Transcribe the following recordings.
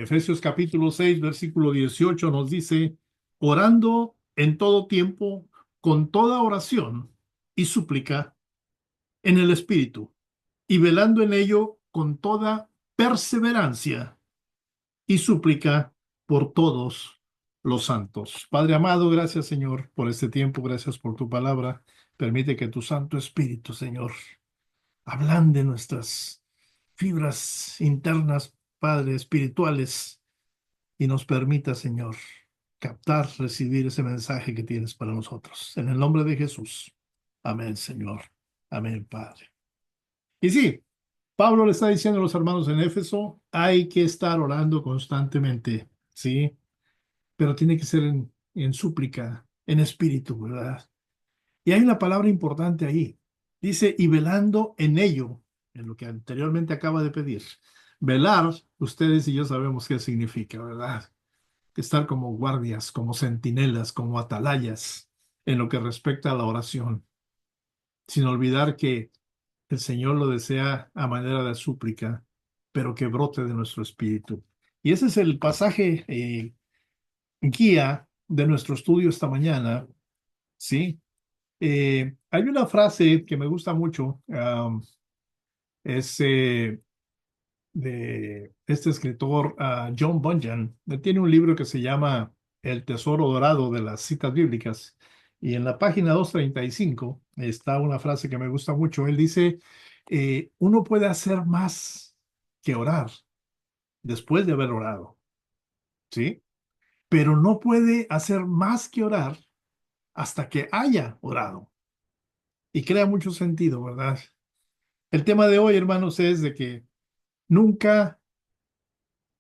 Efesios capítulo 6, versículo 18 nos dice, orando en todo tiempo, con toda oración y súplica en el Espíritu, y velando en ello con toda perseverancia y súplica por todos los santos. Padre amado, gracias Señor por este tiempo, gracias por tu palabra. Permite que tu Santo Espíritu, Señor, ablande nuestras fibras internas, Padre, espirituales, y nos permita, Señor, captar, recibir ese mensaje que tienes para nosotros. En el nombre de Jesús. Amén, Señor. Amén, Padre. Y sí, Pablo le está diciendo a los hermanos en Éfeso, hay que estar orando constantemente, ¿sí? Pero tiene que ser en súplica, en espíritu, ¿verdad? Y hay una palabra importante ahí. Dice, y velando en ello, en lo que anteriormente acaba de pedir. Velar, ustedes y yo sabemos qué significa, ¿verdad? Estar como guardias, como centinelas, como atalayas en lo que respecta a la oración, sin olvidar que el Señor lo desea a manera de súplica, pero que brote de nuestro espíritu. Y ese es el pasaje guía de nuestro estudio esta mañana, ¿sí? Hay una frase que me gusta mucho, es de este escritor John Bunyan. Él tiene un libro que se llama El Tesoro Dorado de las Citas Bíblicas. Y en la página 235 está una frase que me gusta mucho. Él dice, uno puede hacer más que orar después de haber orado, ¿sí? Pero no puede hacer más que orar hasta que haya orado. Y crea mucho sentido, ¿verdad? El tema de hoy, hermanos, es de que nunca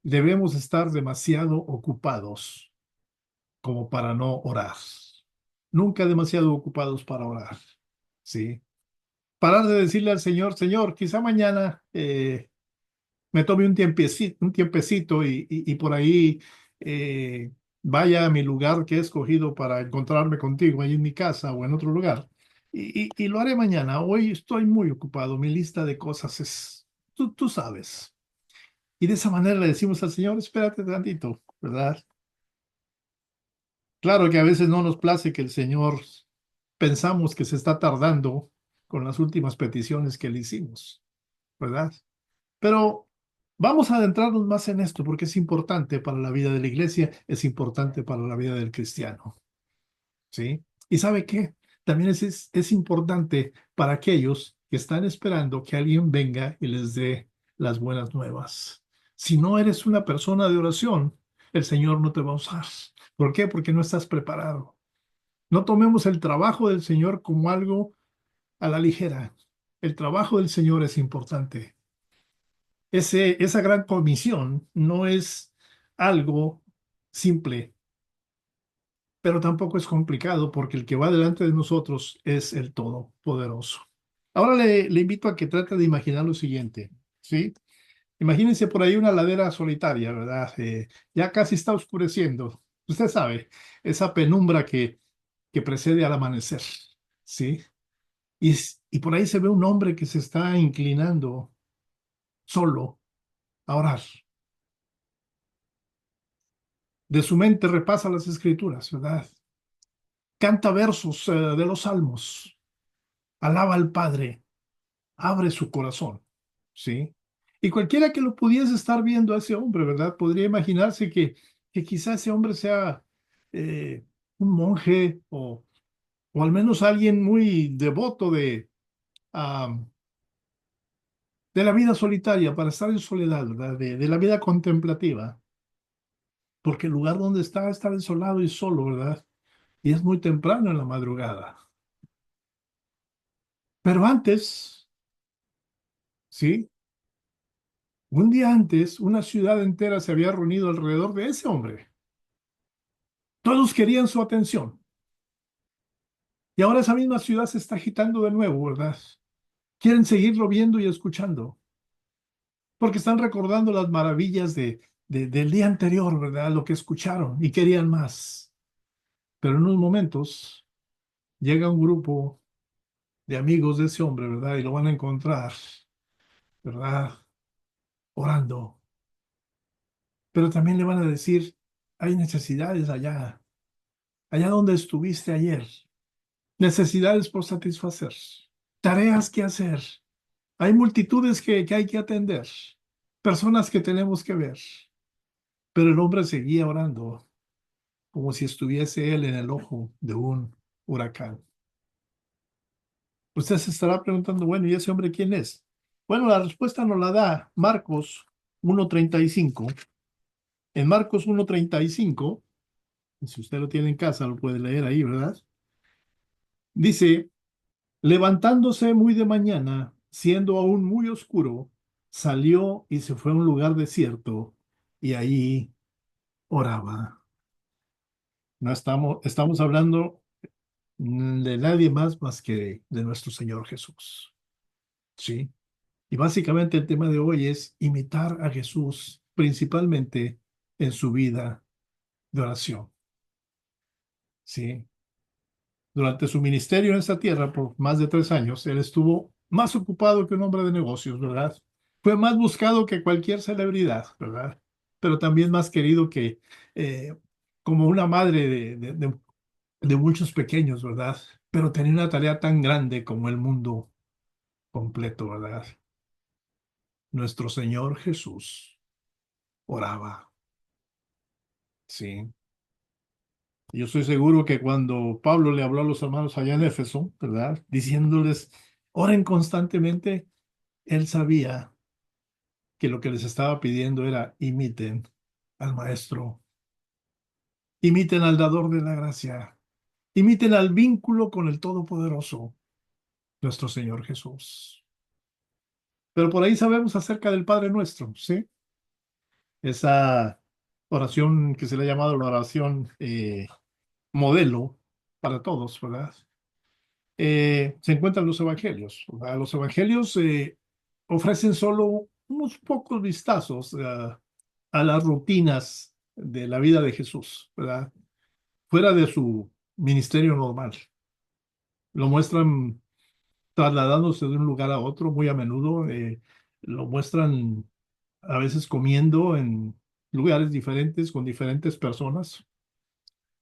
debemos estar demasiado ocupados como para no orar. Nunca demasiado ocupados para orar, ¿sí? Parar de decirle al Señor, Señor, quizá mañana me tome un tiempecito y por ahí vaya a mi lugar que he escogido para encontrarme contigo, ahí en mi casa o en otro lugar. Y lo haré mañana. Hoy estoy muy ocupado. Mi lista de cosas es, tú sabes. Y de esa manera le decimos al Señor, espérate tantito, ¿verdad? Claro que a veces no nos place que el Señor pensamos que se está tardando con las últimas peticiones que le hicimos, ¿verdad? Pero vamos a adentrarnos más en esto porque es importante para la vida de la iglesia, es importante para la vida del cristiano, ¿sí? ¿Y sabe qué? También es importante para aquellos que están esperando que alguien venga y les dé las buenas nuevas. Si no eres una persona de oración, el Señor no te va a usar. ¿Por qué? Porque no estás preparado. No tomemos el trabajo del Señor como algo a la ligera. El trabajo del Señor es importante. Esa gran comisión no es algo simple, pero tampoco es complicado porque el que va delante de nosotros es el Todopoderoso. Ahora le invito a que trate de imaginar lo siguiente, ¿sí? Imagínense por ahí una ladera solitaria, ¿verdad? Ya casi está oscureciendo. Usted sabe, esa penumbra que precede al amanecer, ¿sí? Y por ahí se ve un hombre que se está inclinando solo a orar. De su mente repasa las escrituras, ¿verdad? Canta versos de los salmos, alaba al Padre, abre su corazón, ¿sí? Y cualquiera que lo pudiese estar viendo a ese hombre, ¿verdad? Podría imaginarse que quizá ese hombre sea eh, un monje o al menos alguien muy devoto ah, de la vida solitaria, para estar en soledad, ¿verdad? De la vida contemplativa, porque el lugar donde está desolado y solo, ¿verdad? Y es muy temprano en la madrugada. Pero antes, ¿sí? Un día antes, una ciudad entera se había reunido alrededor de ese hombre. Todos querían su atención. Y ahora esa misma ciudad se está agitando de nuevo, ¿verdad? Quieren seguirlo viendo y escuchando, porque están recordando las maravillas del día anterior, ¿verdad? Lo que escucharon y querían más. Pero en unos momentos llega un grupo de amigos de ese hombre, ¿verdad? Y lo van a encontrar, ¿verdad? Orando, pero también le van a decir, hay necesidades allá, allá donde estuviste ayer, necesidades por satisfacer, tareas que hacer, hay multitudes que hay que atender, personas que tenemos que ver, pero el hombre seguía orando como si estuviese él en el ojo de un huracán. Usted se estará preguntando, bueno, ¿y ese hombre quién es? Bueno, la respuesta nos la da Marcos 1:35. En Marcos 1:35, si usted lo tiene en casa, lo puede leer ahí, ¿verdad? Dice, levantándose muy de mañana, siendo aún muy oscuro, salió y se fue a un lugar desierto y ahí oraba. No estamos hablando de nadie más que de nuestro Señor Jesús. ¿Sí? Y básicamente el tema de hoy es imitar a Jesús, principalmente en su vida de oración. ¿Sí? Durante su ministerio en esta tierra por más de 3 años, él estuvo más ocupado que un hombre de negocios, ¿verdad? Fue más buscado que cualquier celebridad, ¿verdad? Pero también más querido que eh, como una madre de muchos pequeños, ¿verdad? Pero tenía una tarea tan grande como el mundo completo, ¿verdad? Nuestro Señor Jesús oraba, ¿sí? Yo estoy seguro que cuando Pablo le habló a los hermanos allá en Éfeso, ¿verdad? Diciéndoles, oren constantemente, él sabía que lo que les estaba pidiendo era imiten al Maestro, imiten al dador de la gracia, imiten al vínculo con el Todopoderoso, nuestro Señor Jesús. Pero por ahí sabemos acerca del Padre Nuestro, ¿sí? Esa oración que se le ha llamado la oración modelo para todos, ¿verdad? Se encuentran los evangelios, ¿verdad? Los evangelios ofrecen solo unos pocos vistazos a las rutinas de la vida de Jesús, ¿verdad? Fuera de su ministerio normal. Lo muestran trasladándose de un lugar a otro muy a menudo, lo muestran a veces comiendo en lugares diferentes con diferentes personas,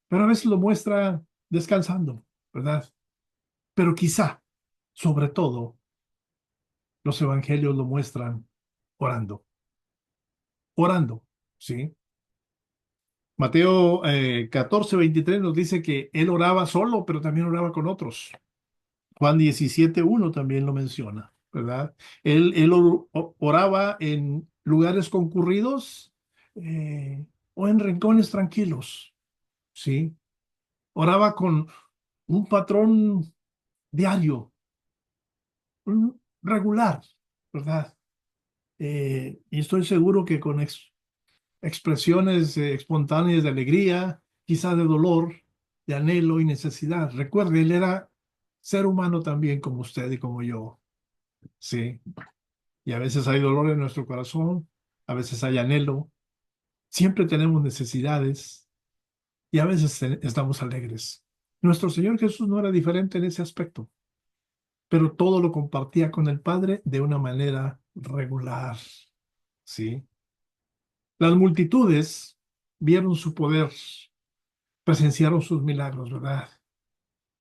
pero a veces lo muestra descansando, ¿verdad? Pero quizá, sobre todo, los evangelios lo muestran orando, orando, ¿sí? Mateo 14:23 nos dice que él oraba solo, pero también oraba con otros. Juan 17:1 también lo menciona, ¿verdad? Él oraba en lugares concurridos o en rincones tranquilos, ¿sí? Oraba con un patrón diario, regular, ¿verdad? Y estoy seguro que con expresiones espontáneas de alegría, quizá de dolor, de anhelo y necesidad. Recuerde, él era ser humano también como usted y como yo, ¿sí? Y a veces hay dolor en nuestro corazón, a veces hay anhelo, siempre tenemos necesidades y a veces estamos alegres. Nuestro Señor Jesús no era diferente en ese aspecto, pero todo lo compartía con el Padre de una manera regular, ¿sí? Las multitudes vieron su poder, presenciaron sus milagros, ¿verdad?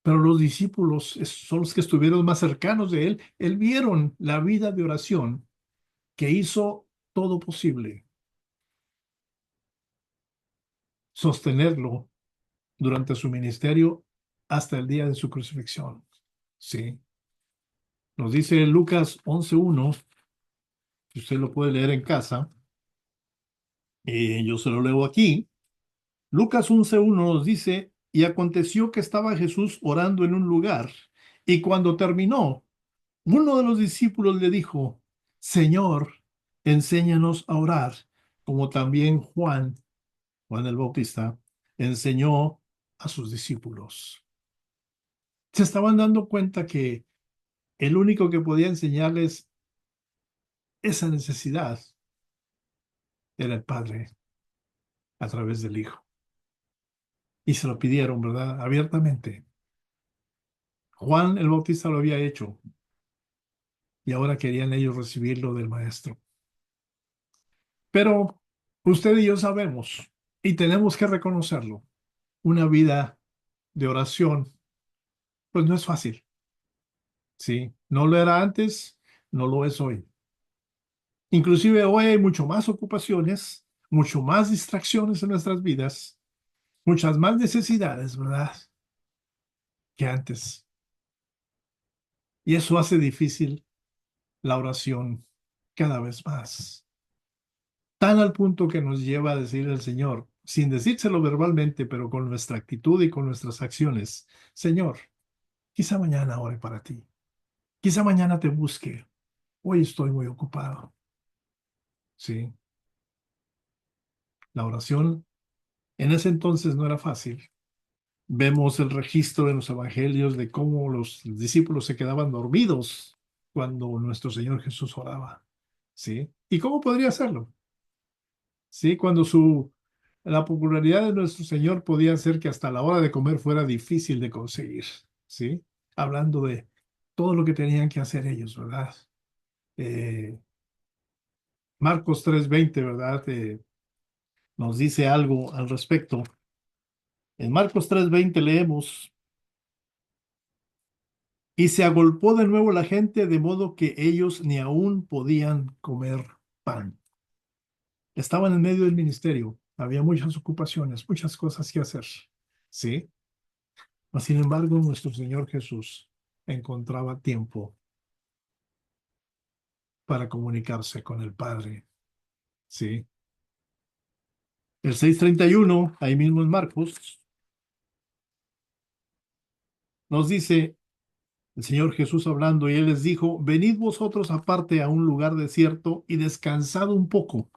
Pero los discípulos son los que estuvieron más cercanos de él. Él vieron la vida de oración que hizo todo posible, sostenerlo durante su ministerio hasta el día de su crucifixión. Sí. Nos dice Lucas 11:1, si usted lo puede leer en casa, yo se lo leo aquí. Lucas 11:1 nos dice, y aconteció que estaba Jesús orando en un lugar, y cuando terminó, uno de los discípulos le dijo, Señor, enséñanos a orar, como también Juan el Bautista, enseñó a sus discípulos. Se estaban dando cuenta que el único que podía enseñarles esa necesidad era el Padre a través del Hijo. Y se lo pidieron, ¿verdad? Abiertamente. Juan el Bautista lo había hecho y ahora querían ellos recibirlo del Maestro. Pero Usted y yo sabemos y tenemos que reconocerlo. Una vida de oración, pues no es fácil, ¿sí? No lo era antes, no lo es hoy. Inclusive hoy hay mucho más ocupaciones, mucho más distracciones en nuestras vidas, muchas más necesidades, ¿verdad? Que antes. Y eso hace difícil la oración cada vez más. Tan al punto que nos lleva a decir el Señor, sin decírselo verbalmente, pero con nuestra actitud y con nuestras acciones, Señor, quizá mañana ore para ti, quizá mañana te busque, hoy estoy muy ocupado. Sí, la oración en ese entonces no era fácil. Vemos el registro en los evangelios de cómo los discípulos se quedaban dormidos cuando nuestro Señor Jesús oraba. ¿Sí? ¿Y cómo podría hacerlo? ¿Sí? Cuando la popularidad de nuestro Señor podía hacer que hasta la hora de comer fuera difícil de conseguir. ¿Sí? Hablando de todo lo que tenían que hacer ellos, ¿verdad? Eh, Marcos 3:20, ¿verdad? Nos dice algo al respecto. En Marcos 3:20 leemos, y se agolpó de nuevo la gente de modo que ellos ni aún podían comer pan. Estaban en medio del ministerio, había muchas ocupaciones, muchas cosas que hacer. ¿Sí? Mas, sin embargo, nuestro Señor Jesús encontraba tiempo para comunicarse con el Padre. ¿Sí? El 6:31, ahí mismo en Marcos, nos dice el Señor Jesús hablando, y Él les dijo, venid vosotros aparte a un lugar desierto y descansad un poco,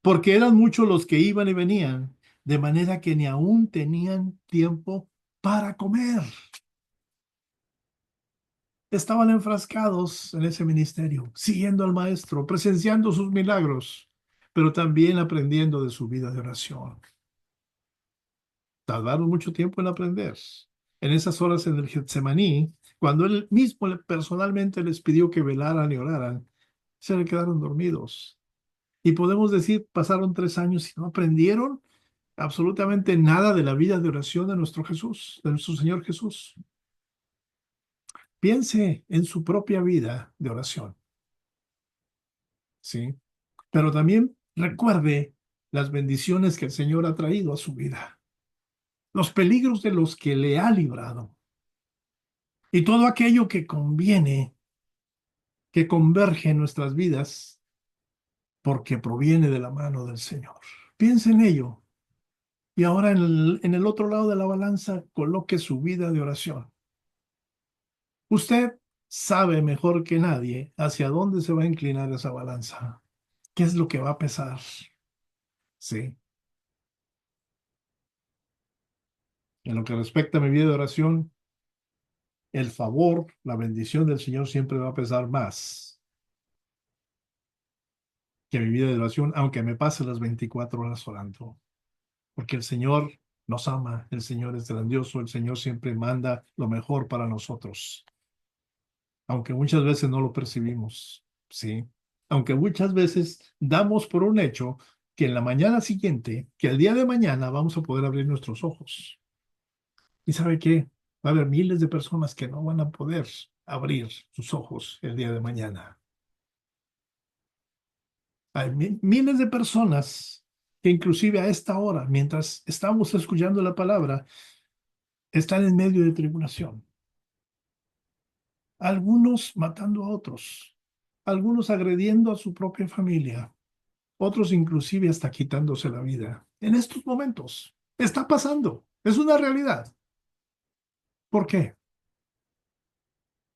porque eran muchos los que iban y venían, de manera que ni aún tenían tiempo para comer. Estaban enfrascados en ese ministerio, siguiendo al Maestro, presenciando sus milagros, pero también aprendiendo de su vida de oración. Tardaron mucho tiempo en aprender. En esas horas en el Getsemaní, cuando él mismo personalmente les pidió que velaran y oraran, se le quedaron dormidos. Y podemos decir, pasaron 3 años y no aprendieron absolutamente nada de la vida de oración de nuestro Jesús, de nuestro Señor Jesús. Piense en su propia vida de oración, ¿sí? Pero también recuerde las bendiciones que el Señor ha traído a su vida, los peligros de los que le ha librado y todo aquello que conviene, que converge en nuestras vidas porque proviene de la mano del Señor. Piense en ello y ahora en el otro lado de la balanza coloque su vida de oración. Usted sabe mejor que nadie hacia dónde se va a inclinar esa balanza, qué es lo que va a pesar. Sí. En lo que respecta a mi vida de oración, el favor, la bendición del Señor siempre va a pesar más que mi vida de oración, aunque me pase las 24 horas orando. Porque el Señor nos ama, el Señor es grandioso, el Señor siempre manda lo mejor para nosotros, aunque muchas veces no lo percibimos, ¿sí? Aunque muchas veces damos por un hecho que en la mañana siguiente, que el día de mañana vamos a poder abrir nuestros ojos. ¿Y sabe qué? Va a haber miles de personas que no van a poder abrir sus ojos el día de mañana. Hay miles de personas que inclusive a esta hora, mientras estamos escuchando la palabra, están en medio de tribulación. Algunos matando a otros, algunos agrediendo a su propia familia, otros inclusive hasta quitándose la vida. En estos momentos está pasando, es una realidad. ¿Por qué?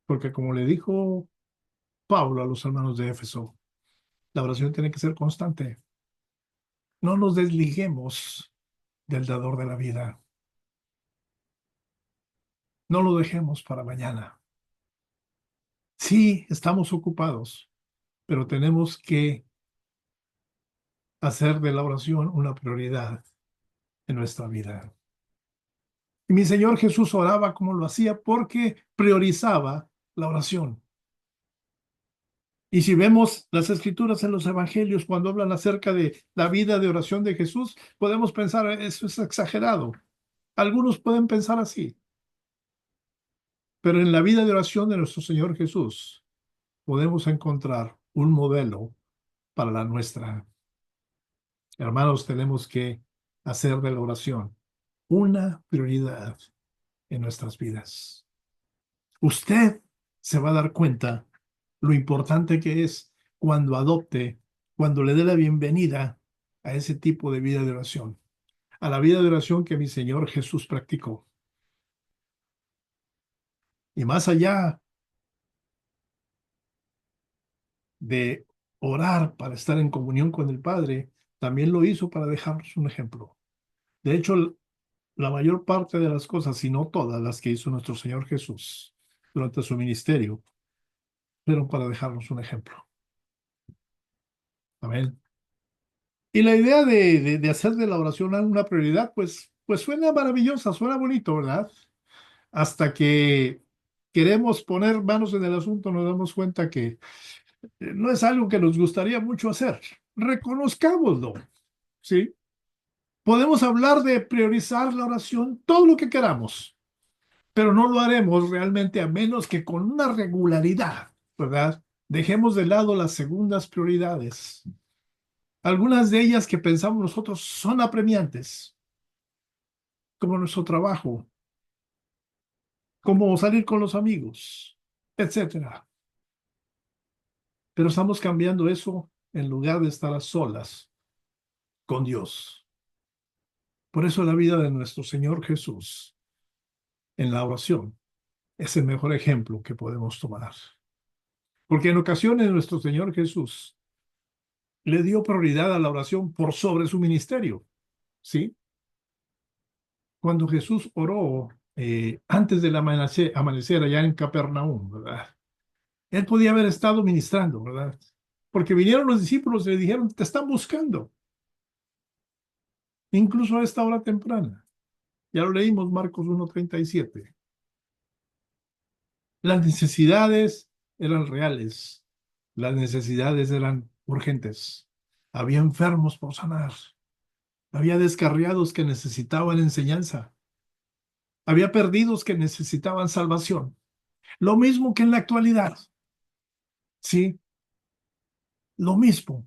Porque como le dijo Pablo a los hermanos de Éfeso, la oración tiene que ser constante. No nos desliguemos del dador de la vida. No lo dejemos para mañana. Sí, estamos ocupados, pero tenemos que hacer de la oración una prioridad en nuestra vida. Y mi Señor Jesús oraba como lo hacía porque priorizaba la oración. Y si vemos las escrituras en los evangelios, cuando hablan acerca de la vida de oración de Jesús, podemos pensar, eso es exagerado. Algunos pueden pensar así, pero en la vida de oración de nuestro Señor Jesús podemos encontrar un modelo para la nuestra. Hermanos, tenemos que hacer de la oración una prioridad en nuestras vidas. Usted se va a dar cuenta lo importante que es cuando adopte, cuando le dé la bienvenida a ese tipo de vida de oración, a la vida de oración que mi Señor Jesús practicó. Y más allá de orar para estar en comunión con el Padre, también lo hizo para dejarnos un ejemplo. De hecho, la mayor parte de las cosas, si no todas las que hizo nuestro Señor Jesús durante su ministerio, fueron para dejarnos un ejemplo. Amén. Y la idea de hacer de la oración una prioridad, pues suena maravillosa, suena bonito, ¿verdad? Hasta que queremos poner manos en el asunto, nos damos cuenta que no es algo que nos gustaría mucho hacer. Reconozcámoslo, ¿sí? Podemos hablar de priorizar la oración todo lo que queramos, pero no lo haremos realmente a menos que con una regularidad, ¿verdad? Dejemos de lado las segundas prioridades. Algunas de ellas que pensamos nosotros son apremiantes, como nuestro trabajo, como salir con los amigos, etcétera. Pero estamos cambiando eso en lugar de estar a solas con Dios. Por eso la vida de nuestro Señor Jesús en la oración es el mejor ejemplo que podemos tomar. Porque en ocasiones nuestro Señor Jesús le dio prioridad a la oración por sobre su ministerio, ¿sí? Cuando Jesús oró antes del amanecer allá en Capernaum, ¿verdad? Él podía haber estado ministrando, ¿verdad? Porque vinieron los discípulos y le dijeron, te están buscando, incluso a esta hora temprana. Ya lo leímos, Marcos 1:37. Las necesidades eran reales, las necesidades eran urgentes. Había enfermos por sanar, había descarriados que necesitaban enseñanza, había perdidos que necesitaban salvación. Lo mismo que en la actualidad, sí, lo mismo.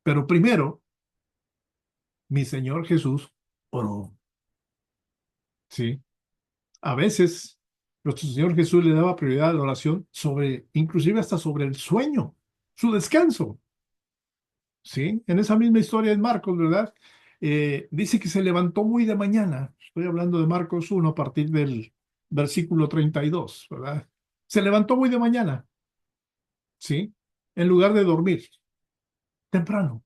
Pero primero, mi Señor Jesús oró, sí. A veces, nuestro Señor Jesús le daba prioridad a la oración sobre, inclusive hasta sobre el sueño, su descanso. ¿Sí? En esa misma historia en Marcos, ¿verdad? Dice que se levantó muy de mañana. Estoy hablando de Marcos 1 a partir del versículo 32, ¿verdad? Se levantó muy de mañana, ¿sí? En lugar de dormir temprano.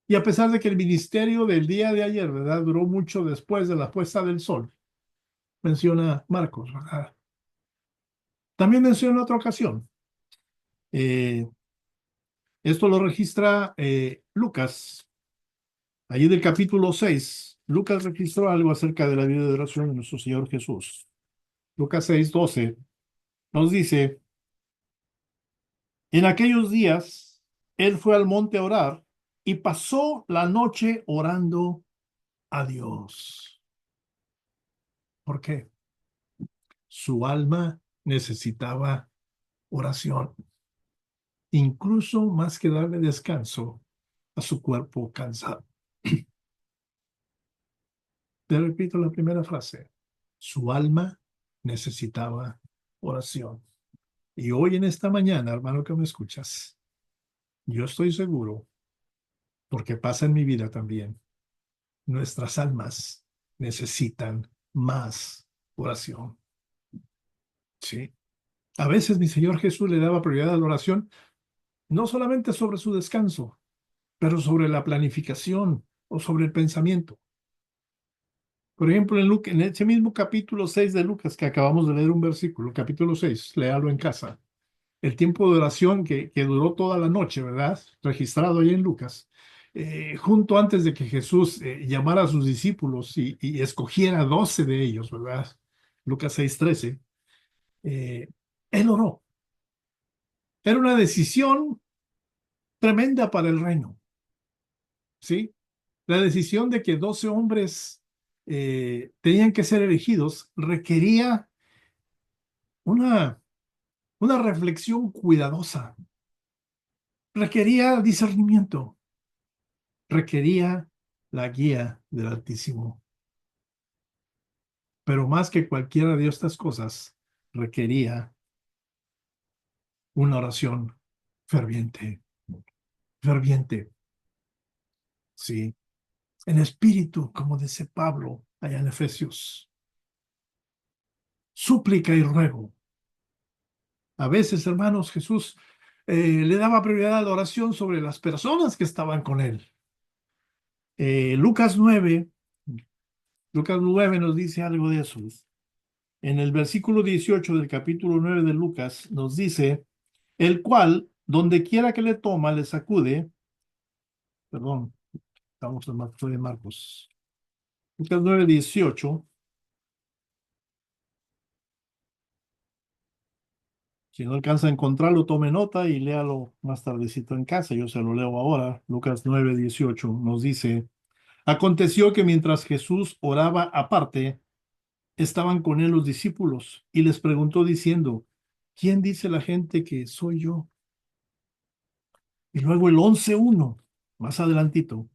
Y a pesar de que el ministerio del día de ayer, ¿verdad? Duró mucho después de la puesta del sol, menciona Marcos, ¿verdad? También menciona otra ocasión. Eh, Esto lo registra Lucas. Allí del capítulo 6, Lucas registró algo acerca de la vida de oración de nuestro Señor Jesús. Lucas 6:12 nos dice, en aquellos días, él fue al monte a orar y pasó la noche orando a Dios. ¿Por qué? Su alma necesitaba oración, incluso más que darle descanso a su cuerpo cansado. Te repito la primera frase. Su alma necesitaba oración. Y hoy en esta mañana, hermano que me escuchas, yo estoy seguro, porque pasa en mi vida también, nuestras almas necesitan más oración. Sí. A veces mi Señor Jesús le daba prioridad a la oración, no solamente sobre su descanso, pero sobre la planificación o sobre el pensamiento. Por ejemplo, en ese mismo capítulo 6 de Lucas, que acabamos de leer un versículo, capítulo 6, léalo en casa. El tiempo de oración que duró toda la noche, ¿verdad? Registrado ahí en Lucas, junto antes de que Jesús llamara a sus discípulos y escogiera 12 de ellos, ¿verdad? Lucas 6:13. eh, él oró. Era una decisión tremenda para el reino, ¿sí? La decisión de que 12 hombres tenían que ser elegidos requería una, una reflexión cuidadosa, requería discernimiento, requería la guía del Altísimo. Pero más que cualquiera de estas cosas, requería una oración ferviente, ferviente, sí, en espíritu, como dice Pablo allá en Efesios, súplica y ruego. A veces, hermanos, Jesús le daba prioridad a la oración sobre las personas que estaban con él. Lucas 9, Lucas 9 nos dice algo de eso. En el versículo 18 del capítulo 9 de Lucas nos dice, el cual, donde quiera que le toma, le sacude, perdón, estamos en Marcos, Lucas 9, 18, si no alcanza a encontrarlo, tome nota y léalo más tardecito en casa, yo se lo leo ahora. Lucas 9, 18 nos dice, aconteció que mientras Jesús oraba aparte, estaban con él los discípulos y les preguntó diciendo, ¿quién dice la gente que soy yo? Y luego el 11:1, más adelantito.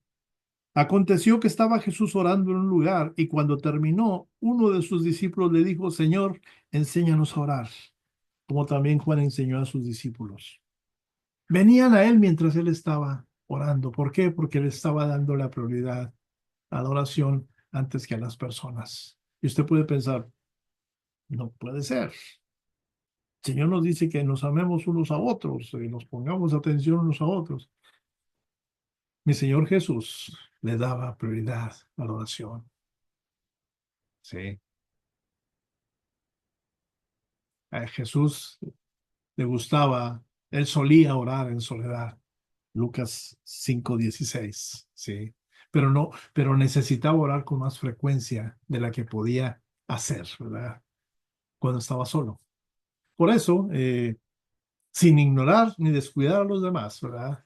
Aconteció que estaba Jesús orando en un lugar y cuando terminó, uno de sus discípulos le dijo, Señor, enséñanos a orar, como también Juan enseñó a sus discípulos. Venían a él mientras él estaba orando. ¿Por qué? Porque él estaba dando la prioridad a la oración antes que a las personas. Y usted puede pensar, no puede ser. El Señor nos dice que nos amemos unos a otros y nos pongamos atención unos a otros. Mi Señor Jesús le daba prioridad a la oración. Sí. A Jesús le gustaba, él solía orar en soledad. Lucas 5:16, sí. Pero necesitaba orar con más frecuencia de la que podía hacer, ¿verdad? Cuando estaba solo. Por eso, sin ignorar ni descuidar a los demás, ¿verdad?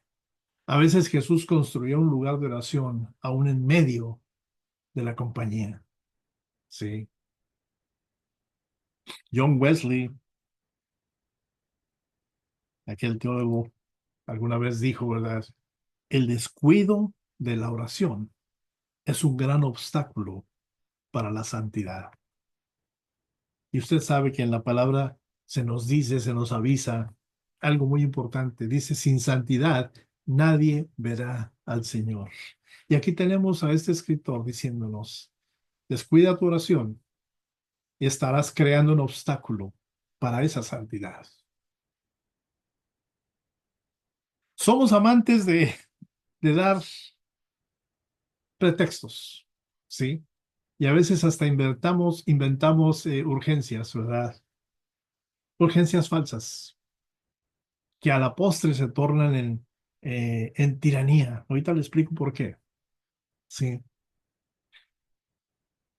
A veces Jesús construyó un lugar de oración aún en medio de la compañía, sí. John Wesley, aquel teólogo, alguna vez dijo, ¿verdad? El descuido de la oración es un gran obstáculo para la santidad. Y usted sabe que en la palabra se nos dice, se nos avisa algo muy importante. Dice, sin santidad nadie verá al Señor. Y aquí tenemos a este escritor diciéndonos, descuida tu oración y estarás creando un obstáculo para esa santidad. Somos amantes de dar pretextos, ¿sí? Y a veces hasta inventamos urgencias, ¿verdad? Urgencias falsas que a la postre se tornan en tiranía. Ahorita le explico por qué. Sí,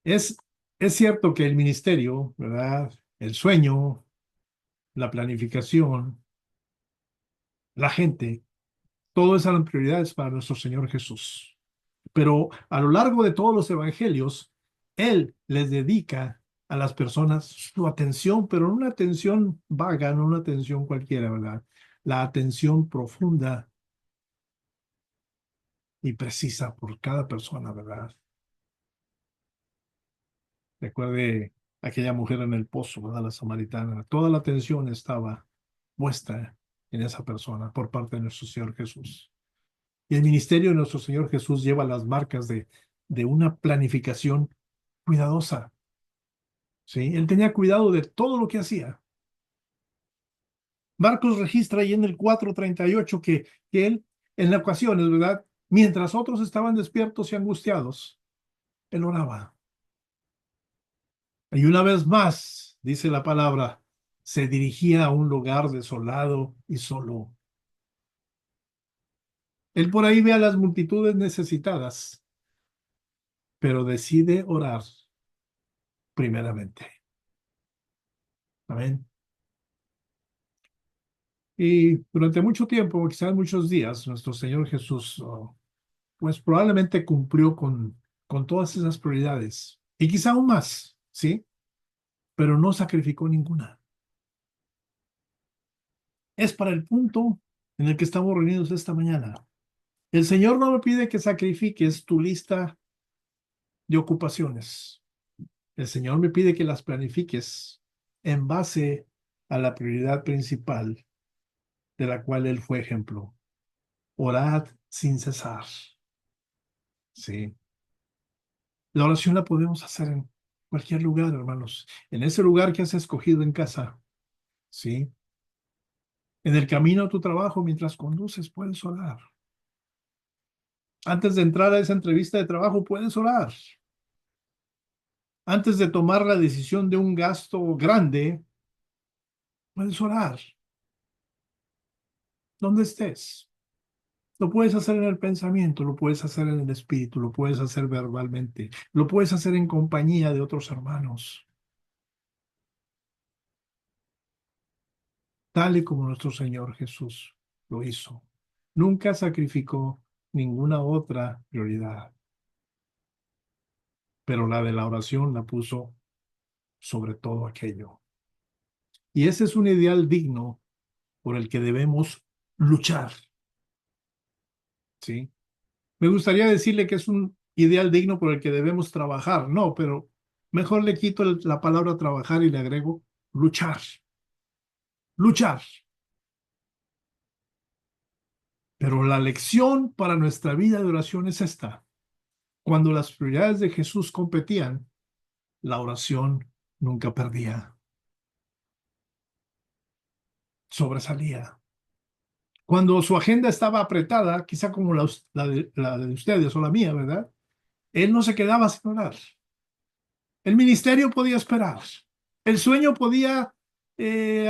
es, es cierto que el ministerio, ¿verdad? El sueño, la planificación, la gente, todo eso eran prioridades para nuestro Señor Jesús. Pero a lo largo de todos los evangelios, Él les dedica a las personas su atención, pero no una atención vaga, no una atención cualquiera, ¿verdad? La atención profunda y precisa por cada persona, ¿verdad? Recuerde aquella mujer en el pozo, ¿verdad? La samaritana. Toda la atención estaba puesta en esa persona por parte de nuestro Señor Jesús. Y el ministerio de nuestro Señor Jesús lleva las marcas de una planificación cuidadosa. ¿Sí? Él tenía cuidado de todo lo que hacía. Marcos registra ahí en el 4:38 que él, en las ocasiones, ¿verdad? Mientras otros estaban despiertos y angustiados, él oraba. Y una vez más, dice la palabra, se dirigía a un lugar desolado y solo. Él por ahí ve a las multitudes necesitadas, pero decide orar primeramente. Amén. Y durante mucho tiempo, quizás muchos días, nuestro Señor Jesús, pues probablemente cumplió con todas esas prioridades. Y quizá aún más, ¿sí? Pero no sacrificó ninguna. Es para el punto en el que estamos reunidos esta mañana. El Señor no me pide que sacrifiques tu lista de ocupaciones. El Señor me pide que las planifiques en base a la prioridad principal de la cual Él fue ejemplo. Orad sin cesar. Sí. La oración la podemos hacer en cualquier lugar, hermanos. En ese lugar que has escogido en casa. Sí. En el camino a tu trabajo, mientras conduces, puedes orar. Antes de entrar a esa entrevista de trabajo, puedes orar. Antes de tomar la decisión de un gasto grande, puedes orar. Donde estés. Lo puedes hacer en el pensamiento, lo puedes hacer en el espíritu, lo puedes hacer verbalmente, lo puedes hacer en compañía de otros hermanos, tal y como nuestro Señor Jesús lo hizo. Nunca sacrificó ninguna otra prioridad, pero la de la oración la puso sobre todo aquello. Y ese es un ideal digno por el que debemos luchar, ¿sí? Me gustaría decirle que es un ideal digno por el que debemos trabajar, no, pero mejor le quito la palabra trabajar y le agrego luchar, luchar. Pero la lección para nuestra vida de oración es esta. Cuando las prioridades de Jesús competían, la oración nunca perdía, sobresalía. Cuando su agenda estaba apretada, quizá como la de ustedes o la mía, ¿verdad? Él no se quedaba sin orar. El ministerio podía esperar. El sueño podía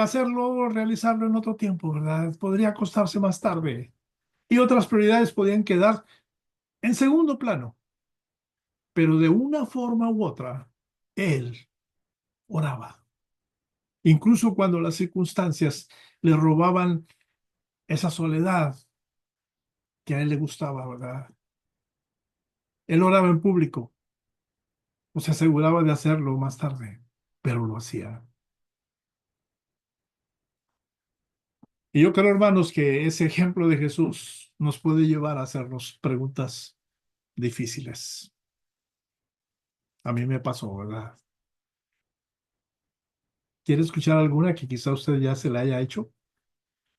hacerlo, realizarlo en otro tiempo, ¿verdad? Podría acostarse más tarde. Y otras prioridades podían quedar en segundo plano. Pero de una forma u otra, él oraba. Incluso cuando las circunstancias le robaban esa soledad que a él le gustaba, ¿verdad? Él oraba en público o se aseguraba de hacerlo más tarde, pero lo hacía. Y yo creo, hermanos, que ese ejemplo de Jesús nos puede llevar a hacernos preguntas difíciles. A mí me pasó, ¿verdad? ¿Quiere escuchar alguna que quizá usted ya se la haya hecho?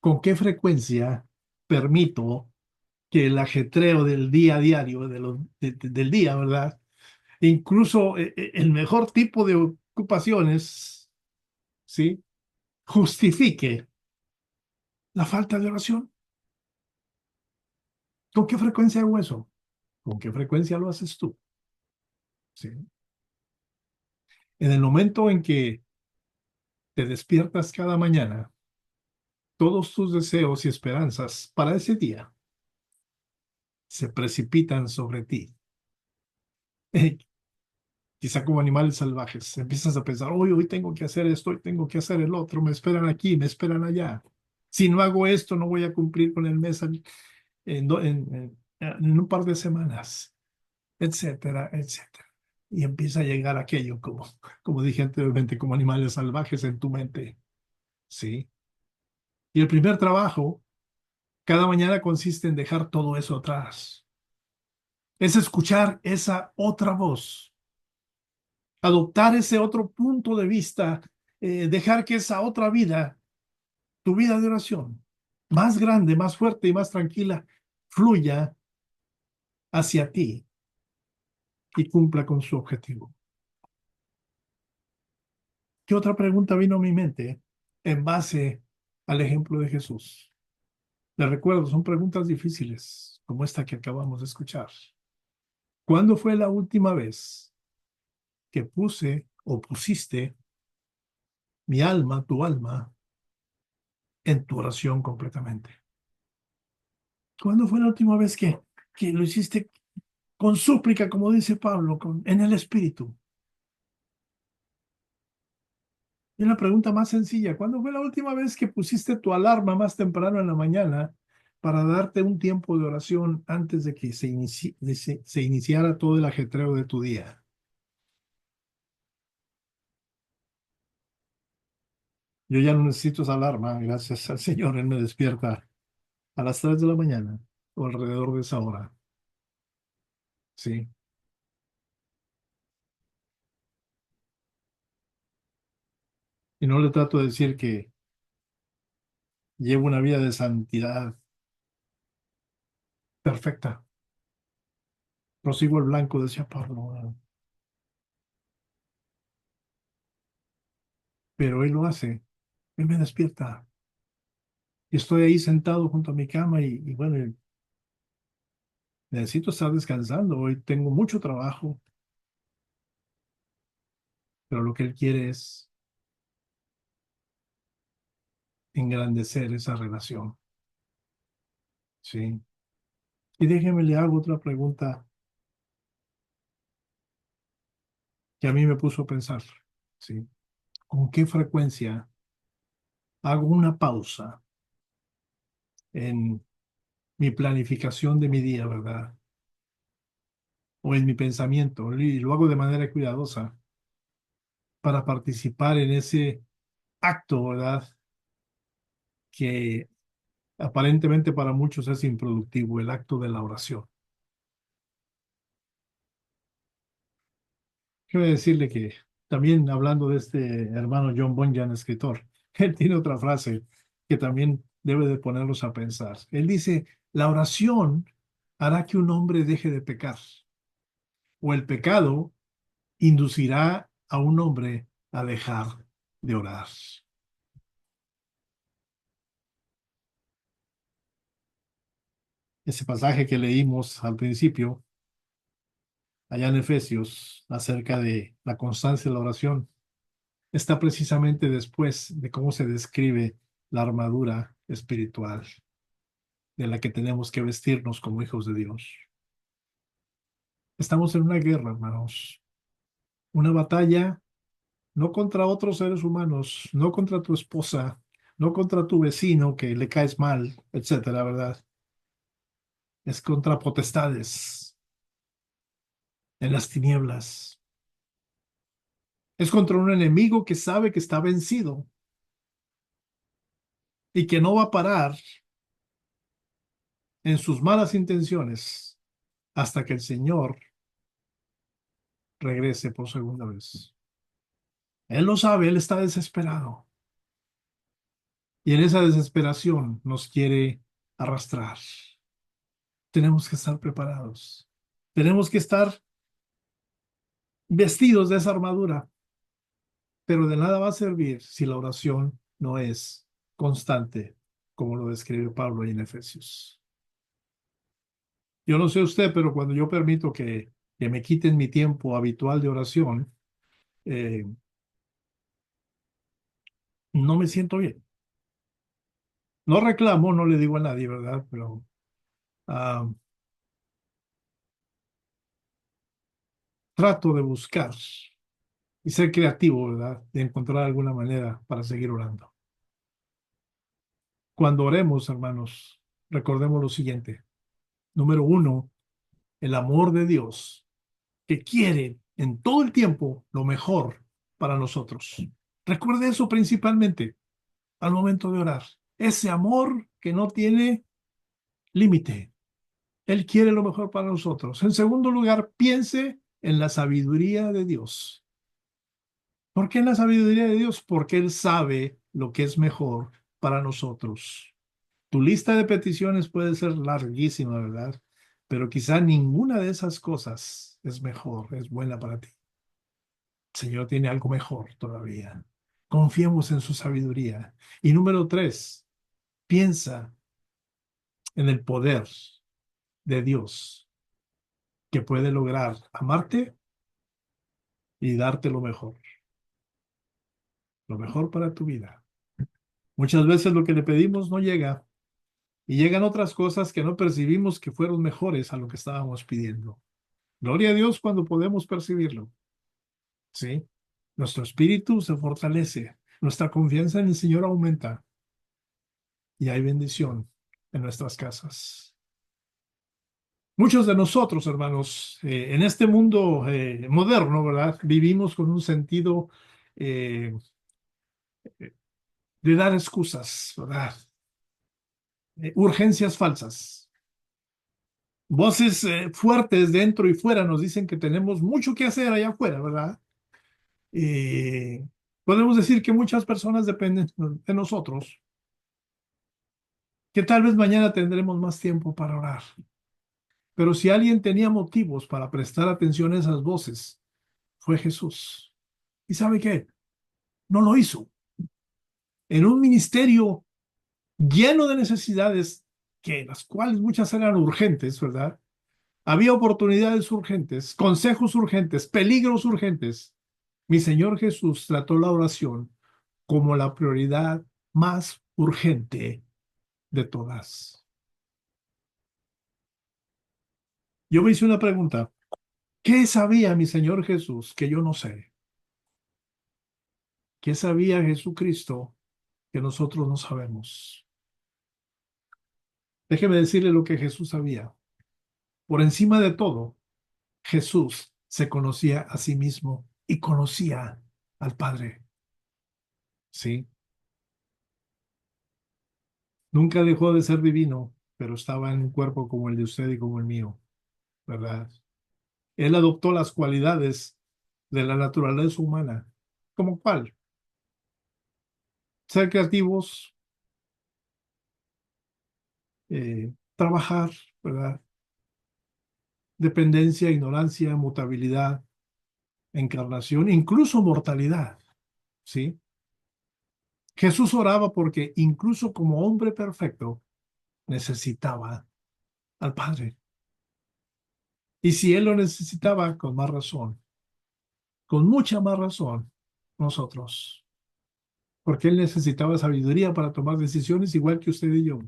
¿Con qué frecuencia permito que el ajetreo del día a diario, del día, ¿verdad? E incluso el mejor tipo de ocupaciones, ¿sí? Justifique la falta de oración. ¿Con qué frecuencia hago eso? ¿Con qué frecuencia lo haces tú? ¿Sí? En el momento en que te despiertas cada mañana, todos tus deseos y esperanzas para ese día se precipitan sobre ti. Quizá como animales salvajes, empiezas a pensar, hoy tengo que hacer esto, hoy tengo que hacer el otro, me esperan aquí, me esperan allá. Si no hago esto, no voy a cumplir con el mes en un par de semanas, etcétera, etcétera. Y empieza a llegar aquello, como dije anteriormente, como animales salvajes en tu mente. ¿Sí? Y el primer trabajo cada mañana consiste en dejar todo eso atrás. Es escuchar esa otra voz, adoptar ese otro punto de vista, dejar que esa otra vida, tu vida de oración, más grande, más fuerte y más tranquila, fluya hacia ti y cumpla con su objetivo. ¿Qué otra pregunta vino a mi mente en base al ejemplo de Jesús? Les recuerdo, son preguntas difíciles, como esta que acabamos de escuchar. ¿Cuándo fue la última vez que puse o pusiste mi alma, tu alma, en tu oración completamente? ¿Cuándo fue la última vez que lo hiciste con súplica, como dice Pablo, en el Espíritu? Y una pregunta más sencilla, ¿cuándo fue la última vez que pusiste tu alarma más temprano en la mañana para darte un tiempo de oración antes de que se iniciara todo el ajetreo de tu día? Yo ya no necesito esa alarma, gracias al Señor, Él me despierta a las 3 de la mañana o alrededor de esa hora. Sí. Y no le trato de decir que llevo una vida de santidad perfecta. Prosigo el blanco, decía Pablo, pero Él lo hace. Él me despierta. Y estoy ahí sentado junto a mi cama y bueno, necesito estar descansando. Hoy tengo mucho trabajo, pero lo que Él quiere es engrandecer esa relación. Sí. Y déjeme le hago otra pregunta que a mí me puso a pensar. Sí. ¿Con qué frecuencia hago una pausa en mi planificación de mi día, ¿verdad? O en mi pensamiento, y lo hago de manera cuidadosa para participar en ese acto, ¿verdad? Que aparentemente para muchos es improductivo, el acto de la oración. Quiero decirle que también hablando de este hermano John Bunyan, escritor, él tiene otra frase que también debe de ponerlos a pensar. Él dice, la oración hará que un hombre deje de pecar, o el pecado inducirá a un hombre a dejar de orar. Ese pasaje que leímos al principio, allá en Efesios, acerca de la constancia de la oración, está precisamente después de cómo se describe la armadura espiritual de la que tenemos que vestirnos como hijos de Dios. Estamos en una guerra, hermanos, una batalla no contra otros seres humanos, no contra tu esposa, no contra tu vecino que le caes mal, etcétera, ¿verdad? Es contra potestades en las tinieblas. Es contra un enemigo que sabe que está vencido y que no va a parar en sus malas intenciones hasta que el Señor regrese por segunda vez. Él lo sabe, él está desesperado. Y en esa desesperación nos quiere arrastrar. Tenemos que estar preparados. Tenemos que estar vestidos de esa armadura, pero de nada va a servir si la oración no es constante, como lo describe Pablo ahí en Efesios. Yo no sé usted, pero cuando yo permito que me quiten mi tiempo habitual de oración, eh, no me siento bien. No reclamo, no le digo a nadie, ¿verdad? Pero ah, trato de buscar y ser creativo, ¿verdad? De encontrar alguna manera para seguir orando. Cuando oremos, hermanos, recordemos lo siguiente. Número uno, el amor de Dios, que quiere en todo el tiempo lo mejor para nosotros. Recuerde eso principalmente al momento de orar. Ese amor que no tiene límite. Él quiere lo mejor para nosotros. En segundo lugar, piense en la sabiduría de Dios. ¿Por qué en la sabiduría de Dios? Porque Él sabe lo que es mejor para nosotros. Tu lista de peticiones puede ser larguísima, ¿verdad? Pero quizá ninguna de esas cosas es mejor, es buena para ti. El Señor tiene algo mejor todavía. Confiemos en su sabiduría. Y número tres, piensa en el poder de Dios que puede lograr amarte y darte lo mejor para tu vida. Muchas veces lo que le pedimos no llega y llegan otras cosas que no percibimos que fueron mejores a lo que estábamos pidiendo. Gloria a Dios cuando podemos percibirlo, ¿sí? Nuestro espíritu se fortalece, Nuestra confianza en el Señor aumenta y hay bendición en nuestras casas. Muchos de nosotros, hermanos, en este mundo moderno, ¿verdad? Vivimos con un sentido eh, de dar excusas, ¿verdad? Urgencias falsas. Voces fuertes dentro y fuera nos dicen que tenemos mucho que hacer allá afuera, ¿verdad? Eh, Podemos decir que muchas personas dependen de nosotros, que tal vez mañana tendremos más tiempo para orar. Pero si alguien tenía motivos para prestar atención a esas voces, fue Jesús. ¿Y sabe qué? No lo hizo. En un ministerio lleno de necesidades, que las cuales muchas eran urgentes, ¿verdad? Había oportunidades urgentes, consejos urgentes, peligros urgentes. Mi Señor Jesús trató la oración como la prioridad más urgente de todas. Yo me hice una pregunta. ¿Qué sabía mi Señor Jesús que yo no sé? ¿Qué sabía Jesucristo que nosotros no sabemos? Déjeme decirle lo que Jesús sabía. Por encima de todo, Jesús se conocía a sí mismo y conocía al Padre. Sí, nunca dejó de ser divino, pero estaba en un cuerpo como el de usted y como el mío, ¿verdad? Él adoptó las cualidades de la naturaleza humana. ¿Como cuál? Ser creativos, trabajar, ¿verdad? Dependencia, ignorancia, mutabilidad, encarnación, incluso mortalidad, ¿sí? Jesús oraba porque incluso como hombre perfecto necesitaba al Padre. Y si Él lo necesitaba, con más razón, con mucha más razón, nosotros. Porque Él necesitaba sabiduría para tomar decisiones igual que usted y yo.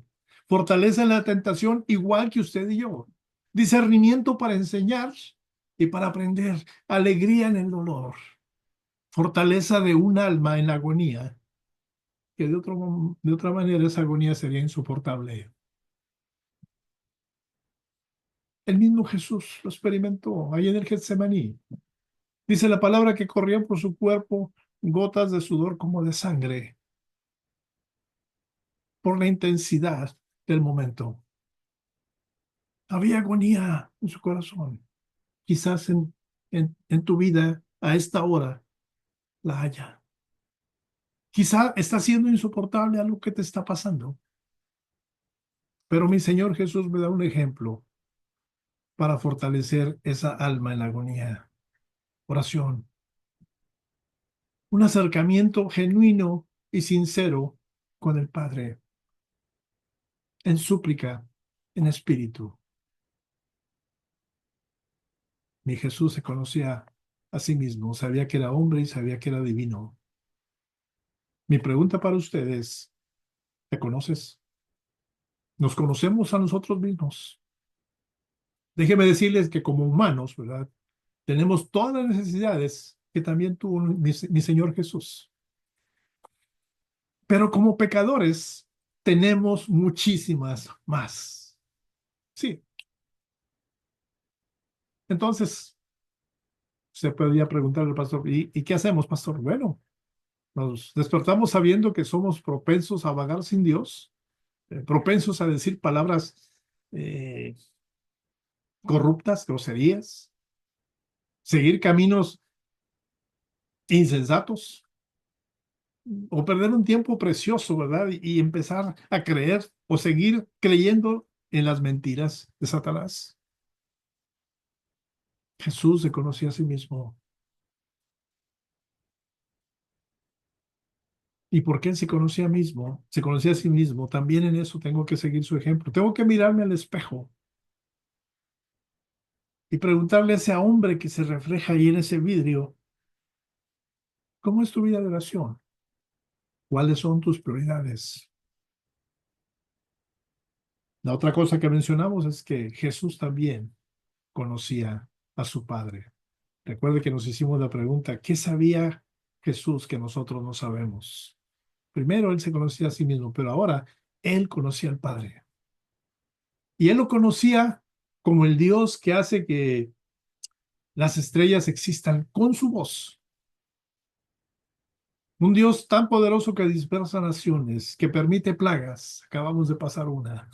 Fortaleza en la tentación igual que usted y yo. Discernimiento para enseñar y para aprender. Alegría en el dolor. Fortaleza de un alma en la agonía, que de otra manera esa agonía sería insoportable. El mismo Jesús lo experimentó ahí en el Getsemaní. Dice la palabra que corrían por su cuerpo gotas de sudor como de sangre por la intensidad del momento. Había agonía en su corazón. Quizás en tu vida a esta hora la haya. Quizá está siendo insoportable algo que te está pasando. Pero mi Señor Jesús me da un ejemplo para fortalecer esa alma en la agonía. Oración. Un acercamiento genuino y sincero con el Padre, en súplica, en espíritu. Mi Jesús se conocía a sí mismo, sabía que era hombre y sabía que era divino. Mi pregunta para ustedes, ¿te conoces? ¿Nos conocemos a nosotros mismos? Déjenme decirles que como humanos, ¿verdad? Tenemos todas las necesidades que también tuvo mi Señor Jesús. Pero como pecadores tenemos muchísimas más. Sí. Entonces, se podría preguntar al pastor, ¿y qué hacemos, pastor? Bueno, nos despertamos sabiendo que somos propensos a vagar sin Dios, propensos a decir palabras eh, corruptas, groserías, seguir caminos insensatos o perder un tiempo precioso, ¿verdad? Y empezar a creer o seguir creyendo en las mentiras de Satanás. Jesús se conocía a sí mismo. ¿Y por qué él se conocía mismo? Se conocía a sí mismo. También en eso tengo que seguir su ejemplo. Tengo que mirarme al espejo y preguntarle a ese hombre que se refleja ahí en ese vidrio, ¿cómo es tu vida de oración? ¿Cuáles son tus prioridades? La otra cosa que mencionamos es que Jesús también conocía a su Padre. Recuerde que nos hicimos la pregunta, ¿qué sabía? Jesús que nosotros no sabemos. Primero él se conocía a sí mismo, pero ahora él conocía al Padre. Y él lo conocía como el Dios que hace que las estrellas existan con su voz. Un Dios tan poderoso que dispersa naciones, que permite plagas. Acabamos de pasar una.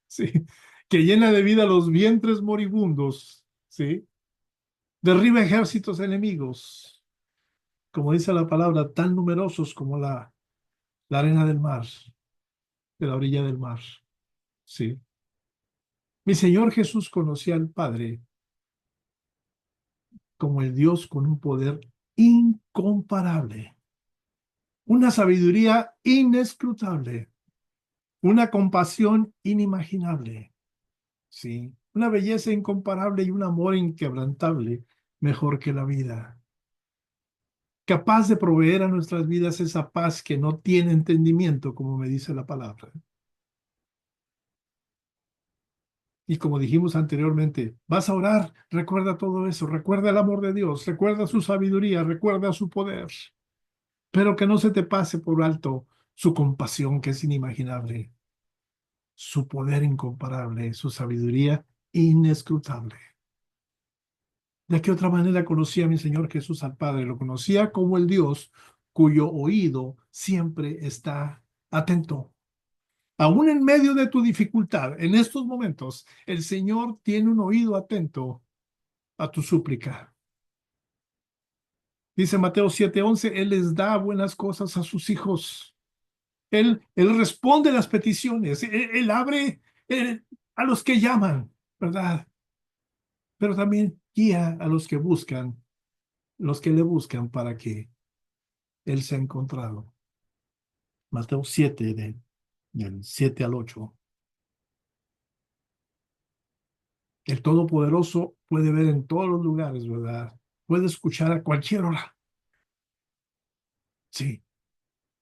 ¿Sí? Que llena de vida los vientres moribundos. ¿Sí? Derriba ejércitos enemigos. Como dice la palabra, tan numerosos como la arena del mar, de la orilla del mar. ¿Sí? Mi Señor Jesús conocía al Padre como el Dios con un poder incomparable, una sabiduría inescrutable, una compasión inimaginable, ¿sí? Una belleza incomparable y un amor inquebrantable, mejor que la vida, capaz de proveer a nuestras vidas esa paz que no tiene entendimiento, como me dice la palabra. Y como dijimos anteriormente, vas a orar, recuerda todo eso, recuerda el amor de Dios, recuerda su sabiduría, recuerda su poder, pero que no se te pase por alto su compasión que es inimaginable, su poder incomparable, su sabiduría inescrutable. ¿De qué otra manera conocía mi Señor Jesús al Padre? Lo conocía como el Dios cuyo oído siempre está atento. Aún en medio de tu dificultad, en estos momentos, el Señor tiene un oído atento a tu súplica. Dice Mateo 7:11, Él les da buenas cosas a sus hijos. Él responde las peticiones. Él abre a los que llaman, ¿verdad? Pero también guía a los que buscan, los que le buscan para que Él sea encontrado. Mateo 7, del 7 al 8. El Todopoderoso puede ver en todos los lugares, ¿verdad? Puede escuchar a cualquier hora. Sí,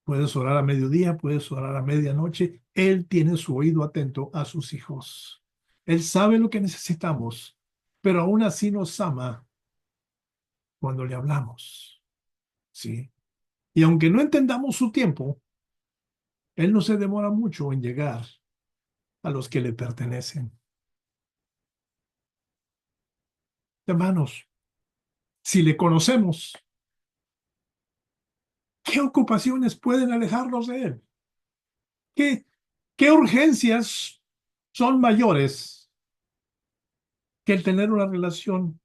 puedes orar a mediodía, puedes orar a medianoche. Él tiene su oído atento a sus hijos. Él sabe lo que necesitamos, pero aún así nos ama cuando le hablamos. Sí. Y aunque no entendamos su tiempo, Él no se demora mucho en llegar a los que le pertenecen. Hermanos, si le conocemos, ¿qué ocupaciones pueden alejarnos de Él? ¿Qué, qué urgencias son mayores que el tener una relación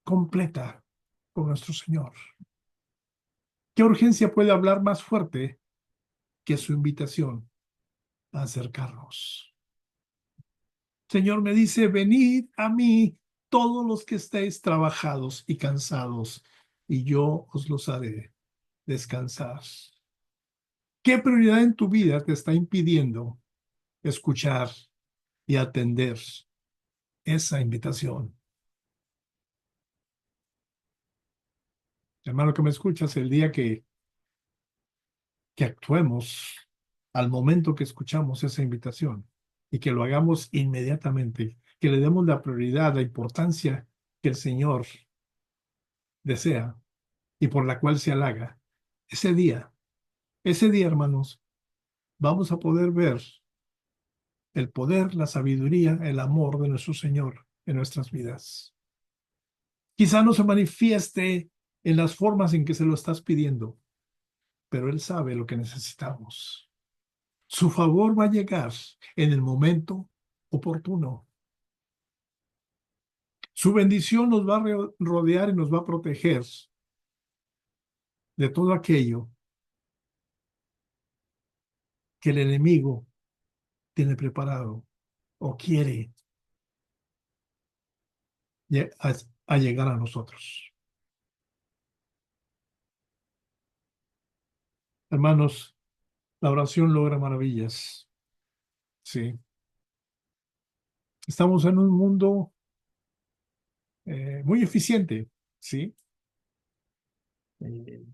completa con nuestro Señor? ¿Qué urgencia puede hablar más fuerte que su invitación a acercarnos? Señor me dice, venid a mí todos los que estéis trabajados y cansados, y yo os los haré descansar. ¿Qué prioridad en tu vida te está impidiendo escuchar y atender esa invitación? Hermano que me escuchas, el día que actuemos al momento que escuchamos esa invitación y que lo hagamos inmediatamente, que le demos la prioridad, la importancia que el Señor desea y por la cual se halaga, ese día, hermanos, vamos a poder ver el poder, la sabiduría, el amor de nuestro Señor en nuestras vidas. Quizá no se manifieste en las formas en que se lo estás pidiendo, pero Él sabe lo que necesitamos. Su favor va a llegar en el momento oportuno. Su bendición nos va a rodear y nos va a proteger de todo aquello que el enemigo tiene preparado o quiere a llegar a nosotros. Hermanos, la oración logra maravillas. Sí. Estamos en un mundo muy eficiente. Sí.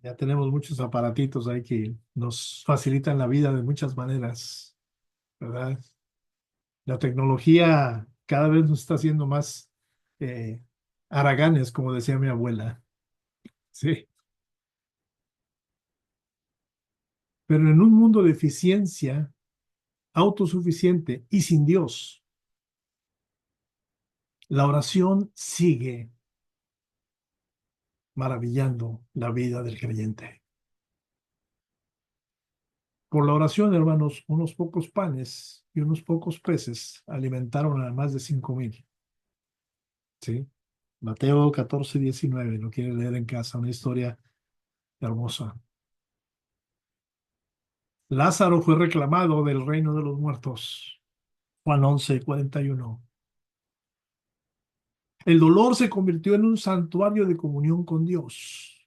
Ya tenemos muchos aparatitos ahí que nos facilitan la vida de muchas maneras, ¿verdad? La tecnología cada vez nos está haciendo más eh, haraganes, como decía mi abuela. Sí. Pero en un mundo de eficiencia, autosuficiente y sin Dios, la oración sigue maravillando la vida del creyente. Por la oración, hermanos, unos pocos panes y unos pocos peces alimentaron a más de 5,000. ¿Sí? Mateo 14:19, lo quiere leer en casa, una historia hermosa. Lázaro fue reclamado del reino de los muertos. Juan 11:41. El dolor se convirtió en un santuario de comunión con Dios.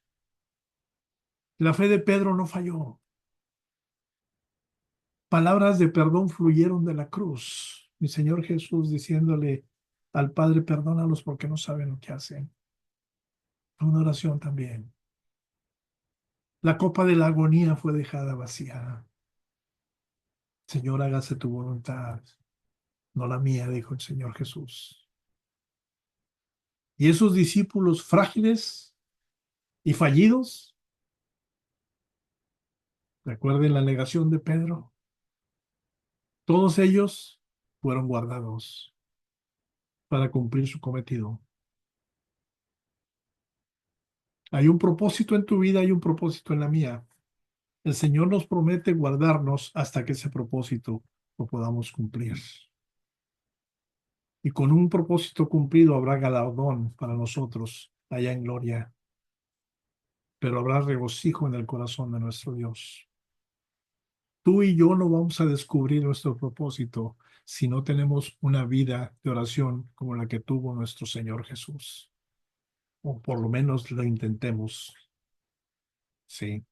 La fe de Pedro no falló. Palabras de perdón fluyeron de la cruz. Mi Señor Jesús diciéndole al Padre, perdónalos porque no saben lo que hacen. Una oración también. La copa de la agonía fue dejada vacía. Señor, hágase tu voluntad, no la mía, dijo el Señor Jesús. Y esos discípulos frágiles y fallidos, recuerden la negación de Pedro, todos ellos fueron guardados para cumplir su cometido. Hay un propósito en tu vida, hay un propósito en la mía. El Señor nos promete guardarnos hasta que ese propósito lo podamos cumplir. Y con un propósito cumplido habrá galardón para nosotros allá en gloria, pero habrá regocijo en el corazón de nuestro Dios. Tú y yo no vamos a descubrir nuestro propósito si no tenemos una vida de oración como la que tuvo nuestro Señor Jesús. O por lo menos lo intentemos. Sí.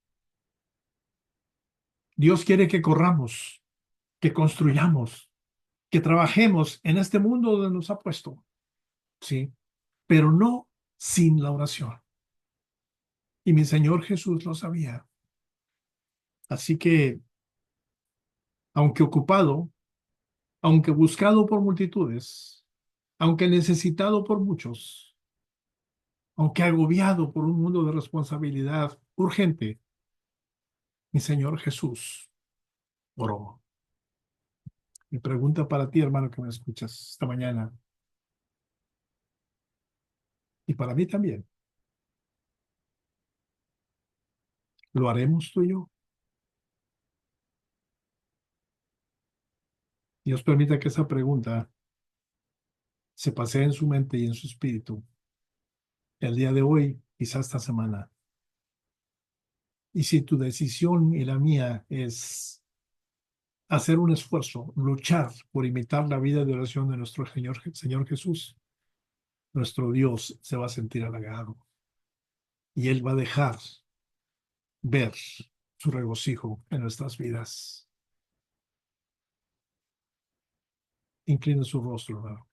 Dios quiere que corramos, que construyamos, que trabajemos en este mundo donde nos ha puesto. Sí. Pero no sin la oración. Y mi Señor Jesús lo sabía. Así que, aunque ocupado, aunque buscado por multitudes, aunque necesitado por muchos, aunque agobiado por un mundo de responsabilidad urgente, mi Señor Jesús oró. Mi pregunta para ti, hermano, que me escuchas esta mañana, y para mí también, ¿lo haremos tú y yo? Dios permita que esa pregunta se pasee en su mente y en su espíritu el día de hoy, quizás esta semana. Y si tu decisión y la mía es hacer un esfuerzo, luchar por imitar la vida de oración de nuestro Señor Jesús, nuestro Dios se va a sentir halagado y Él va a dejar ver su regocijo en nuestras vidas. Inclina su rostro, hermano.